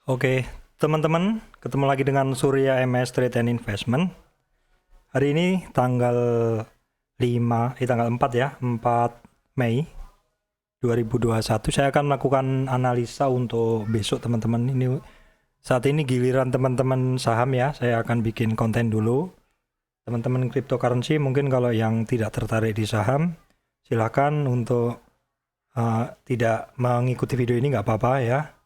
Oke, teman-teman, ketemu lagi dengan Surya MS Trade and Investment. Hari ini tanggal 4 ya, 4 Mei 2021. Saya akan melakukan analisa untuk besok, teman-teman. Saat ini giliran teman-teman saham ya. Saya akan bikin konten dulu. Teman-teman cryptocurrency mungkin kalau yang tidak tertarik di saham, silakan untuk tidak mengikuti video ini, nggak apa-apa ya.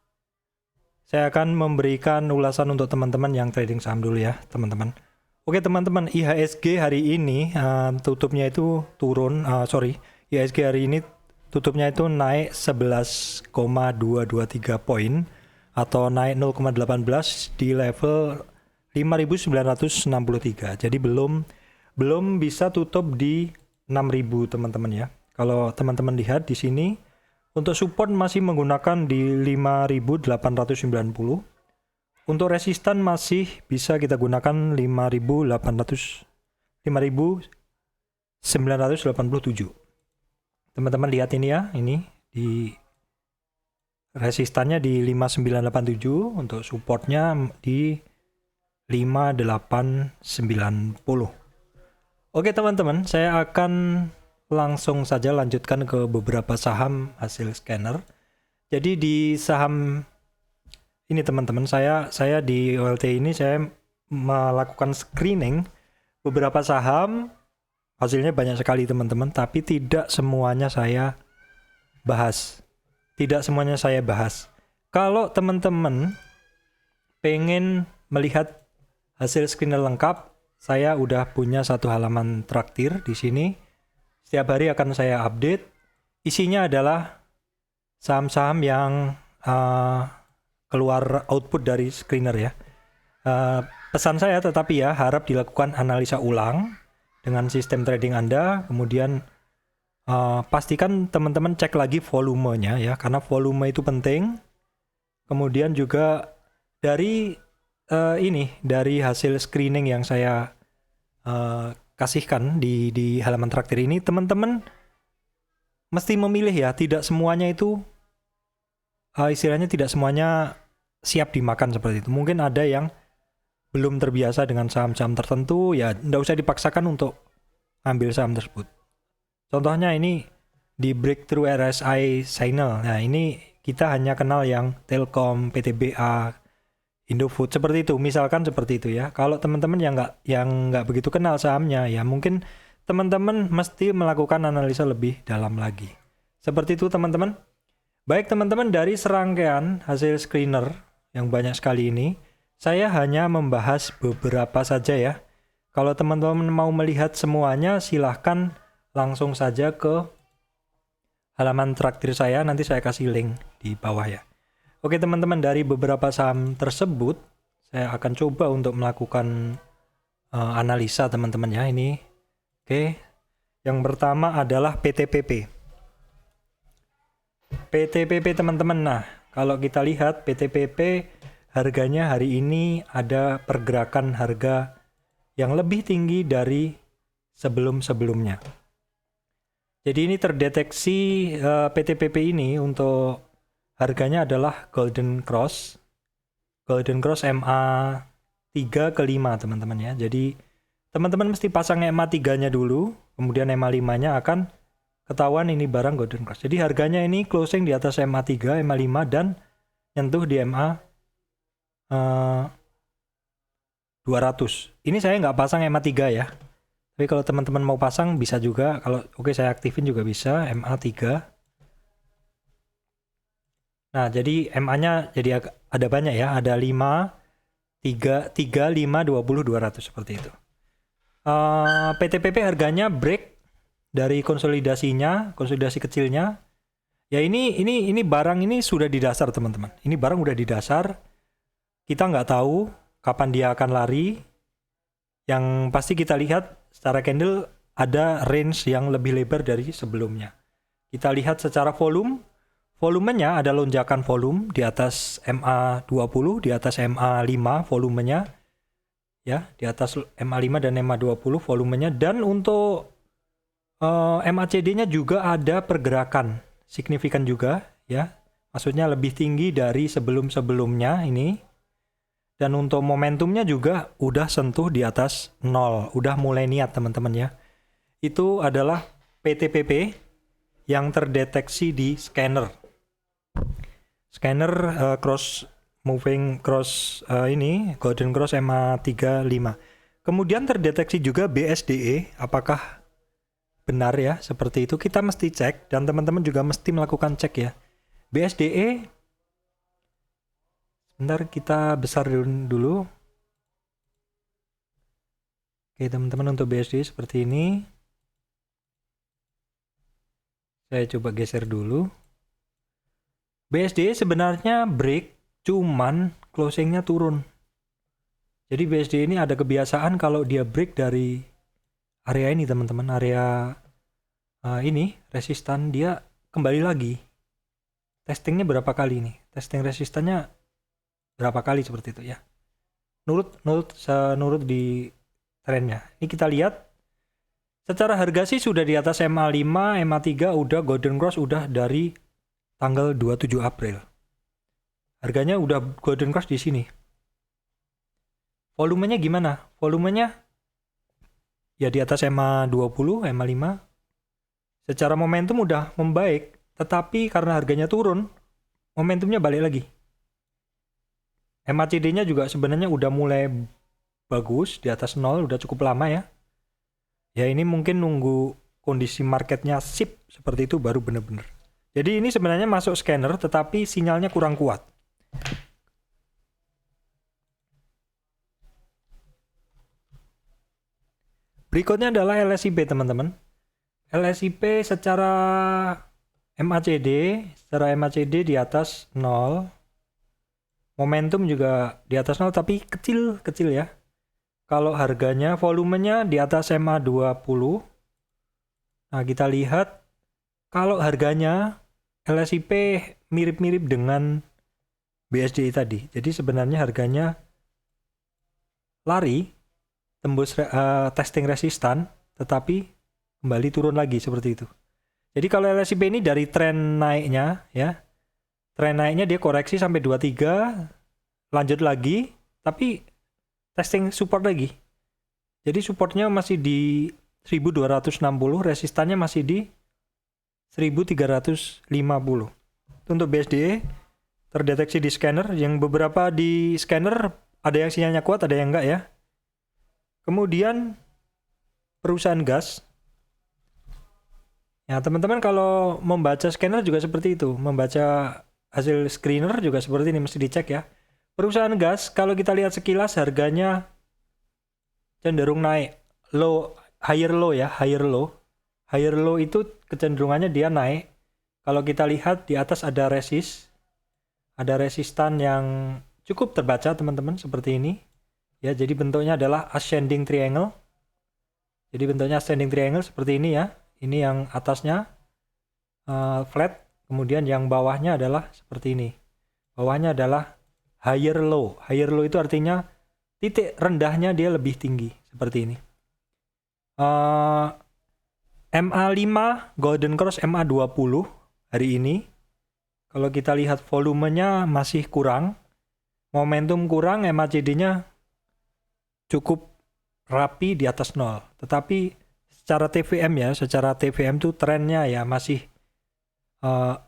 Saya akan memberikan ulasan untuk teman-teman yang trading saham dulu ya, teman-teman. Oke, teman-teman, IHSG hari ini tutupnya itu turun, IHSG hari ini tutupnya itu naik 11,223 poin atau naik 0,18 di level 5.963. Jadi belum bisa tutup di 6.000, teman-teman ya. Kalau teman-teman lihat di sini, untuk support masih menggunakan di 5.890. Untuk resistan masih bisa kita gunakan 5.987. Teman-teman lihat ini ya, ini di resistannya di 5.987, untuk supportnya di 5.890. Oke teman-teman, saya akan langsung saja lanjutkan ke beberapa saham hasil scanner. Jadi di saham ini teman-teman, saya di OLT ini saya melakukan screening beberapa saham, hasilnya banyak sekali teman-teman, tapi tidak semuanya saya bahas. Kalau teman-teman pengen melihat hasil screener lengkap, saya udah punya satu halaman traktir di sini. Setiap hari akan saya update. Isinya adalah saham-saham yang keluar output dari screener ya. Pesan saya tetapi ya, harap dilakukan analisa ulang dengan sistem trading Anda. Kemudian pastikan teman-teman cek lagi volumenya ya, karena volume itu penting. Kemudian juga dari hasil screening yang saya kasihkan di halaman traktir ini, teman-teman mesti memilih ya, tidak semuanya itu istilahnya tidak semuanya siap dimakan seperti itu. Mungkin ada yang belum terbiasa dengan saham-saham tertentu, ya nggak usah dipaksakan untuk ambil saham tersebut. Contohnya ini di Breakthrough RSI Signal. Nah ini kita hanya kenal yang Telkom, PTBA, Indofood seperti itu, misalkan seperti itu ya. Kalau teman-teman yang nggak begitu kenal sahamnya, ya mungkin teman-teman mesti melakukan analisa lebih dalam lagi. Seperti itu teman-teman. Baik teman-teman, dari serangkaian hasil screener yang banyak sekali ini, saya hanya membahas beberapa saja ya. Kalau teman-teman mau melihat semuanya, silahkan langsung saja ke halaman traktir saya, nanti saya kasih link di bawah ya. Oke teman-teman, dari beberapa saham tersebut saya akan coba untuk melakukan analisa teman-teman ya ini. Oke, yang pertama adalah PTPP. PTPP teman-teman, nah kalau kita lihat PTPP harganya hari ini ada pergerakan harga yang lebih tinggi dari sebelum-sebelumnya. Jadi ini terdeteksi PTPP ini untuk harganya adalah Golden Cross MA 3 ke 5 teman-teman ya. Jadi teman-teman mesti pasang MA 3-nya dulu, kemudian MA 5-nya akan ketahuan ini barang Golden Cross. Jadi harganya ini closing di atas MA 3, MA 5 dan nyentuh di MA 200. Ini saya nggak pasang MA 3 ya. Tapi kalau teman-teman mau pasang bisa juga. Kalau saya aktifin juga bisa MA 3. Nah, jadi MA-nya jadi ada banyak ya, ada 5, 3, 5, 20, 200 seperti itu. PTPP harganya break dari konsolidasi kecilnya. Ya ini barang ini sudah di dasar teman-teman. Ini barang udah di dasar. Kita nggak tahu kapan dia akan lari. Yang pasti kita lihat secara candle ada range yang lebih lebar dari sebelumnya. Kita lihat secara volumenya ada lonjakan volume di atas MA 20, di atas MA 5 volumenya. Ya, di atas MA 5 dan MA 20 volumenya, dan untuk MACD-nya juga ada pergerakan signifikan juga ya. Maksudnya lebih tinggi dari sebelum-sebelumnya ini. Dan untuk momentumnya juga udah sentuh di atas 0. Udah mulai niat teman-teman ya. Itu adalah PTPP yang terdeteksi di scanner. Scanner cross moving cross ini Golden Cross MA35. Kemudian terdeteksi juga BSDE. Apakah benar ya seperti itu? Kita mesti cek dan teman-teman juga mesti melakukan cek ya. BSDE, bentar kita besar dulu. Oke teman-teman, untuk BSDE seperti ini. Saya coba geser dulu. BSDE sebenarnya break, cuman closingnya turun. Jadi BSDE ini ada kebiasaan kalau dia break dari area ini teman-teman, area ini resistan, dia kembali lagi. Testingnya berapa kali nih? Testing resistannya berapa kali seperti itu ya? Nurut di trennya. Ini kita lihat. Secara harga sih sudah di atas MA5, MA3 udah Golden Cross udah dari tanggal 27 April. Harganya udah Golden Cross di sini. Volumenya gimana? Volumenya ya di atas MA20, MA5. Secara momentum udah membaik, tetapi karena harganya turun, momentumnya balik lagi. MACD-nya juga sebenarnya udah mulai bagus, di atas 0, udah cukup lama ya. Ya ini mungkin nunggu kondisi marketnya sip seperti itu baru bener-bener. Jadi ini sebenarnya masuk scanner tetapi sinyalnya kurang kuat. Berikutnya adalah LSIP teman-teman. LSIP secara MACD di atas 0. Momentum juga di atas 0 tapi kecil ya. Kalau harganya, volumenya di atas MA20. Nah, kita lihat kalau harganya LSIP mirip-mirip dengan BSDI tadi. Jadi sebenarnya harganya lari, tembus testing resistan, tetapi kembali turun lagi seperti itu. Jadi kalau LSIP ini dari tren naiknya ya, tren naiknya dia koreksi sampai 23, lanjut lagi, tapi testing support lagi. Jadi supportnya masih di 1260, resistannya masih di 1350. Untuk BSDE terdeteksi di scanner, yang beberapa di scanner ada yang sinyalnya kuat, ada yang enggak ya. Kemudian perusahaan gas. Ya, teman-teman kalau membaca scanner juga seperti itu, membaca hasil screener juga seperti ini, mesti dicek ya. Perusahaan gas, kalau kita lihat sekilas harganya cenderung naik. Higher low itu kecenderungannya dia naik. Kalau kita lihat di atas ada resistan yang cukup terbaca teman-teman seperti ini. Ya, jadi bentuknya adalah ascending triangle. Jadi bentuknya ascending triangle seperti ini ya. Ini yang atasnya flat, kemudian yang bawahnya adalah seperti ini. Bawahnya adalah higher low. Higher low itu artinya titik rendahnya dia lebih tinggi seperti ini. MA5 Golden Cross MA20 hari ini, kalau kita lihat volumenya masih kurang, momentum kurang, MACD-nya cukup rapi di atas 0. Tetapi secara TVM tuh trennya ya masih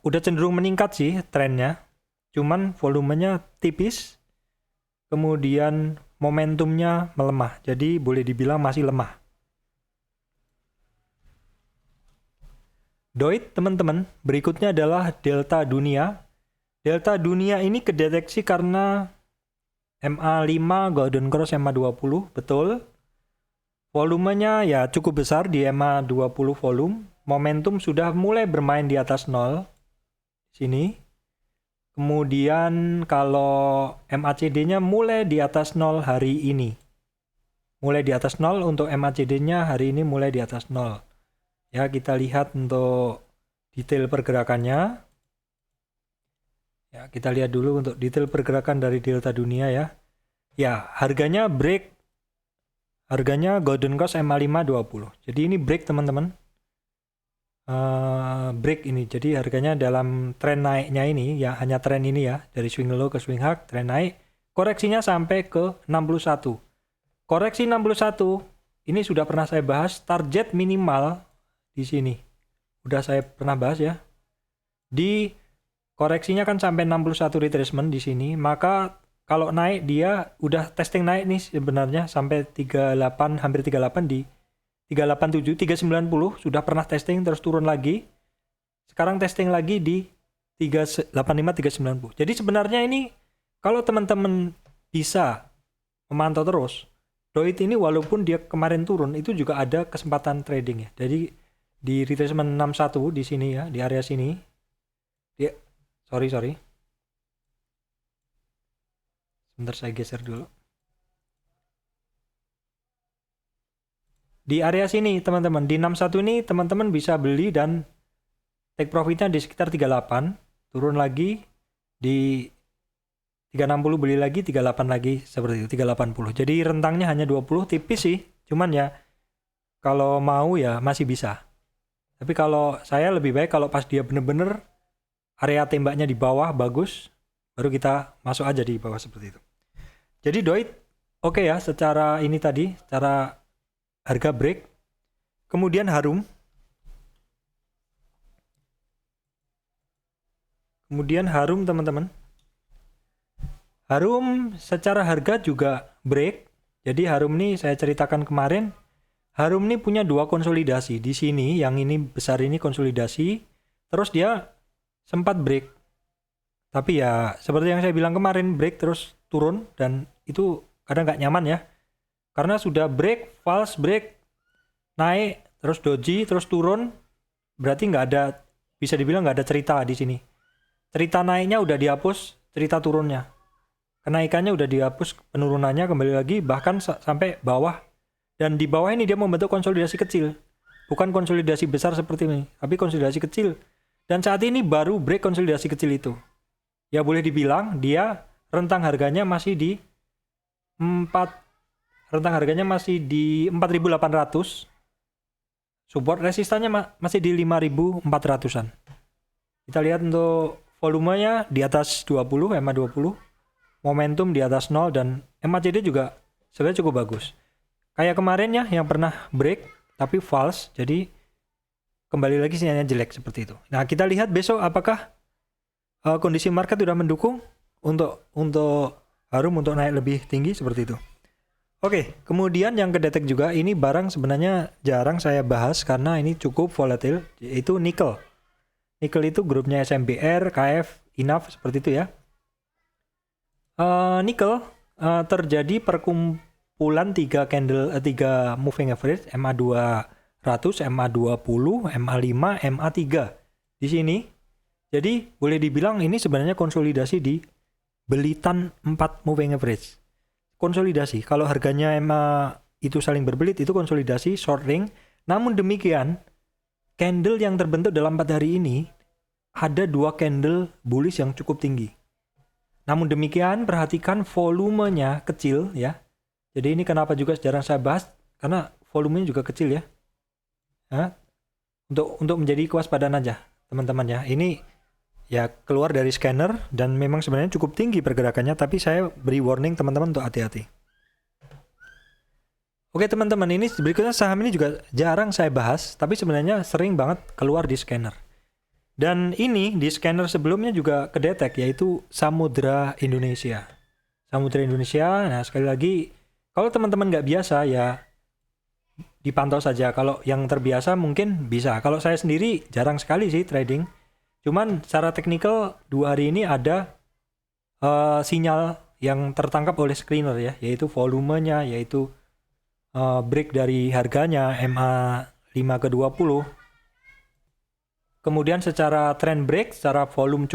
udah cenderung meningkat sih trennya. Cuman volumenya tipis, kemudian momentumnya melemah. Jadi boleh dibilang masih lemah. DOIT teman-teman, berikutnya adalah delta dunia. Delta dunia ini kedeteksi karena MA5 Golden Cross MA20, betul. Volumenya ya cukup besar di MA20 volume. Momentum sudah mulai bermain di atas 0. Sini. Kemudian kalau MACD-nya mulai di atas 0 hari ini. Mulai di atas 0 untuk MACD-nya hari ini mulai di atas 0. Ya, kita lihat untuk detail pergerakannya. Ya, kita lihat dulu untuk detail pergerakan dari delta dunia ya. Ya, harganya break. Harganya Golden Cross MA5 20. Jadi ini break teman-teman. break ini. Jadi harganya dalam tren naiknya ini ya hanya tren ini ya, dari swing low ke swing high, tren naik. Koreksinya sampai ke 61. Koreksi 61 ini sudah pernah saya bahas, target minimal di sini. Udah saya pernah bahas ya. Di koreksinya kan sampai 61 retracement di sini, maka kalau naik dia udah testing naik nih sebenarnya sampai 38, hampir 38 di 387, 390 sudah pernah testing terus turun lagi. Sekarang testing lagi di 385, 390. Jadi sebenarnya ini kalau teman-teman bisa memantau terus, Doit ini walaupun dia kemarin turun itu juga ada kesempatan trading ya. Jadi di retracement 61 di sini ya, di area sini. Dia sorry. Sebentar saya geser dulu. Di area sini teman-teman, di 61 ini teman-teman bisa beli dan take profitnya di sekitar 38, turun lagi di 360 beli lagi, 38 lagi seperti itu, 380. Jadi rentangnya hanya 20, tipis sih. Cuman ya kalau mau ya masih bisa. Tapi kalau saya lebih baik kalau pas dia bener-bener area tembaknya di bawah bagus, baru kita masuk aja di bawah seperti itu. Jadi Doit oke ya secara ini tadi, secara harga break. Kemudian Harum. Teman-teman. Harum secara harga juga break. Jadi Harum ini saya ceritakan kemarin. Harum ini punya dua konsolidasi. Di sini yang ini besar ini konsolidasi. Terus dia sempat break. Tapi ya seperti yang saya bilang kemarin, break terus turun dan itu kadang nggak nyaman ya. Karena sudah break, false break, naik, terus doji, terus turun. Berarti nggak ada, bisa dibilang nggak ada cerita di sini. Cerita naiknya udah dihapus, cerita turunnya. Kenaikannya udah dihapus, penurunannya kembali lagi, bahkan sampai bawah. Dan di bawah ini dia membentuk konsolidasi kecil. Bukan konsolidasi besar seperti ini, tapi konsolidasi kecil. Dan saat ini baru break konsolidasi kecil itu. Ya boleh dibilang dia rentang harganya masih di 4.800. Support resistannya masih di 5.400-an. Kita lihat untuk volumenya di atas 20, EMA 20. Momentum di atas 0 dan MACD juga sebenarnya cukup bagus. Kayak kemarin ya yang pernah break tapi false, jadi kembali lagi sinyalnya jelek seperti itu. Nah, kita lihat besok apakah kondisi market sudah mendukung untuk Harum untuk naik lebih tinggi seperti itu. Oke, kemudian yang kedetek juga ini barang sebenarnya jarang saya bahas karena ini cukup volatile, yaitu nikel. Nikel itu grupnya SMBR, KF, INAF seperti itu ya. Nikel terjadi perkumpulan 3 moving average, MA200, MA20, MA5, MA3 di sini. Jadi boleh dibilang ini sebenarnya konsolidasi di belitan 4 moving average. Konsolidasi, kalau harganya MA itu saling berbelit itu konsolidasi short ring. Namun demikian, candle yang terbentuk dalam 4 hari ini ada 2 candle bullish yang cukup tinggi. Namun demikian, perhatikan volumenya kecil ya. Jadi ini kenapa juga jarang saya bahas, karena volumenya juga kecil ya. Nah, untuk menjadi kewaspadaan aja teman-teman ya. Ini ya keluar dari scanner dan memang sebenarnya cukup tinggi pergerakannya, tapi saya beri warning teman-teman untuk hati-hati. Oke teman-teman, ini berikutnya saham ini juga jarang saya bahas, tapi sebenarnya sering banget keluar di scanner. Dan ini di scanner sebelumnya juga kedetek, yaitu Samudra Indonesia. Samudra Indonesia, nah sekali lagi, kalau teman-teman nggak biasa ya dipantau saja. Kalau yang terbiasa mungkin bisa. Kalau saya sendiri jarang sekali sih trading. Cuman secara teknikal 2 hari ini ada sinyal yang tertangkap oleh screener ya, yaitu volumenya, yaitu break dari harganya MA5 ke 20. Kemudian secara trend break, secara volume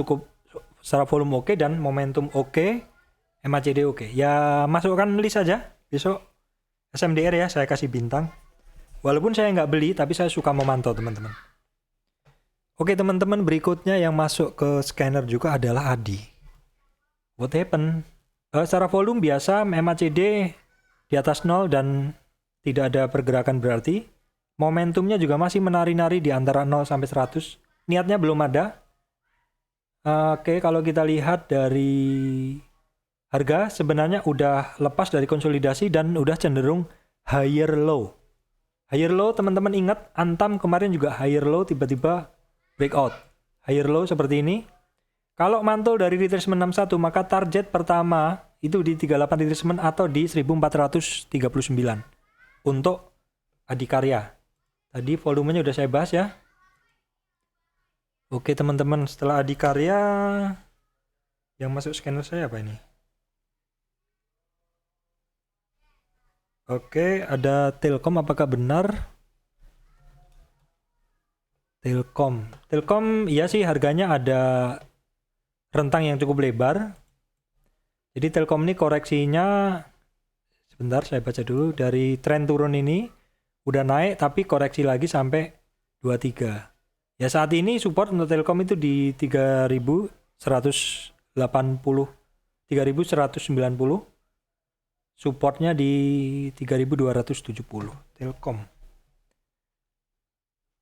oke dan momentum oke, MACD oke. Ya masukkan list saja besok SMDR ya, saya kasih bintang. Walaupun saya nggak beli, tapi saya suka memantau teman-teman. Oke teman-teman, berikutnya yang masuk ke scanner juga adalah ADI. What happened? Secara volume biasa, MACD di atas 0 dan tidak ada pergerakan berarti. Momentumnya juga masih menari-nari di antara 0 sampai 100. Niatnya belum ada. Oke, kalau kita lihat dari harga sebenarnya udah lepas dari konsolidasi dan udah cenderung higher low. Higher low teman-teman ingat, Antam kemarin juga higher low tiba-tiba breakout. Higher low seperti ini. Kalau mantul dari retracement 61 maka target pertama itu di 38 retracement atau di 1439 untuk Adikarya. Tadi volumenya udah saya bahas ya. Oke teman-teman, setelah Adikarya yang masuk scanner saya apa ini? Oke, ada Telkom, apakah benar? Telkom iya sih, harganya ada rentang yang cukup lebar. Jadi Telkom ini koreksinya, sebentar saya baca dulu, dari tren turun ini udah naik tapi koreksi lagi sampai 23. Ya saat ini support untuk Telkom itu di 3180, 3190. Supportnya di 3270 Telkom.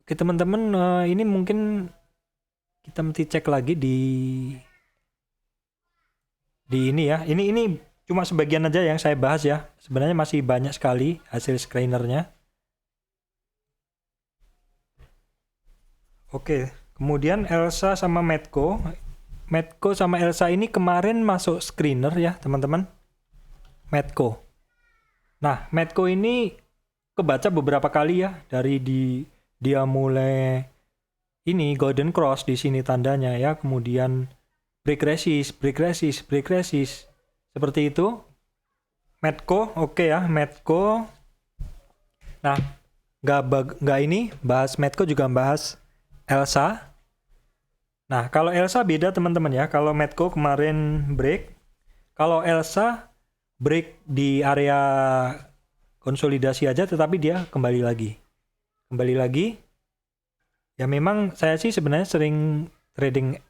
Oke teman-teman, ini mungkin kita mesti cek lagi di ini ya. Ini cuma sebagian aja yang saya bahas ya. Sebenarnya masih banyak sekali hasil screenernya. Oke, kemudian Elsa sama Medco. Medco sama Elsa ini kemarin masuk screener ya teman-teman. Medco. Nah, Medco ini kebaca beberapa kali ya, dari dia mulai ini golden cross di sini tandanya ya, kemudian break resist seperti itu. Medco, oke ya, Medco. Nah, nggak ini bahas Medco juga bahas Elsa. Nah, kalau Elsa beda teman-teman ya. Kalau Medco kemarin break, kalau Elsa break di area konsolidasi aja, tetapi dia kembali lagi. Ya memang saya sih sebenarnya sering trading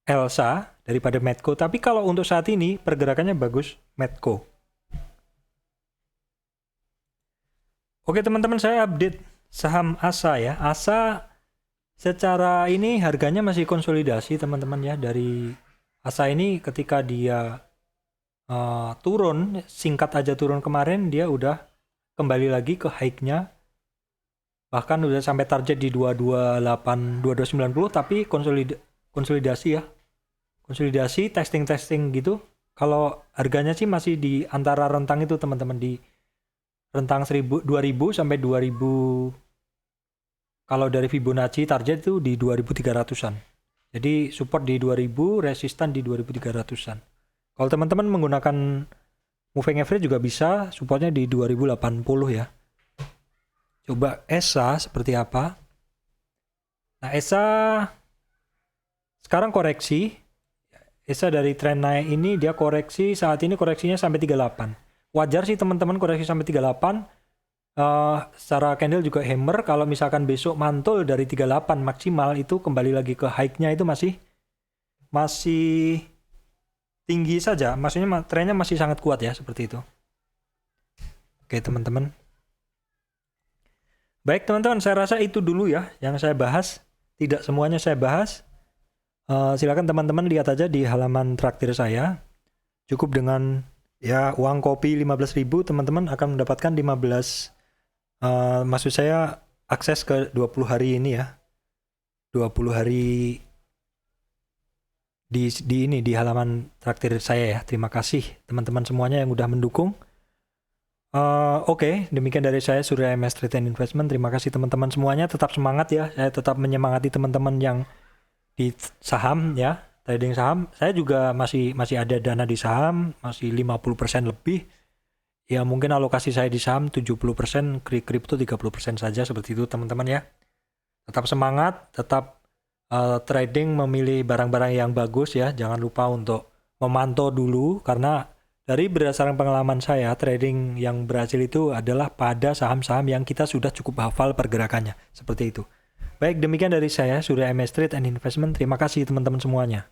Elsa daripada Medco, tapi kalau untuk saat ini pergerakannya bagus Medco. Oke teman-teman, saya update saham ASA ya. ASA secara ini harganya masih konsolidasi teman-teman ya. Dari ASA ini ketika dia turun, singkat aja turun kemarin, dia udah kembali lagi ke high-nya. Bahkan udah sampai target di 228, 2290, tapi konsolidasi ya. Konsolidasi, testing gitu. Kalau harganya sih masih di antara rentang itu teman-teman, di rentang 2000 sampai 2000. Kalau dari Fibonacci target itu di 2300-an. Jadi support di 2000, resistan di 2300-an. Kalau teman-teman menggunakan moving average juga bisa, supportnya di 2080 ya. Coba ESA seperti apa. Nah, ESA sekarang koreksi. ESA dari tren naik ini dia koreksi, saat ini koreksinya sampai 38. Wajar sih teman-teman koreksi sampai 38. Secara candle juga hammer. Kalau misalkan besok mantul dari 38 maksimal, itu kembali lagi ke high-nya, itu masih tinggi saja, maksudnya trennya masih sangat kuat ya, seperti itu. Oke teman-teman, baik teman-teman, saya rasa itu dulu ya yang saya bahas. Tidak semuanya saya bahas. Silakan teman-teman lihat aja di halaman traktir saya. Cukup dengan ya uang kopi 15.000, teman-teman akan mendapatkan 15, maksud saya akses ke 20 hari ini ya. 20 hari di ini, di halaman traktir saya ya. Terima kasih teman-teman semuanya yang udah mendukung. Oke, demikian dari saya, Surya MS Trade and Investment. Terima kasih teman-teman semuanya, tetap semangat ya. Saya tetap menyemangati teman-teman yang di saham ya, trading saham. Saya juga masih ada dana di saham, masih 50% lebih. Ya mungkin alokasi saya di saham 70%, kripto 30% saja, seperti itu teman-teman ya. Tetap semangat, tetap trading, memilih barang-barang yang bagus ya. Jangan lupa untuk memantau dulu, karena dari berdasarkan pengalaman saya, trading yang berhasil itu adalah pada saham-saham yang kita sudah cukup hafal pergerakannya, seperti itu. Baik, demikian dari saya, Surya MS Trade and Investment. Terima kasih teman-teman semuanya.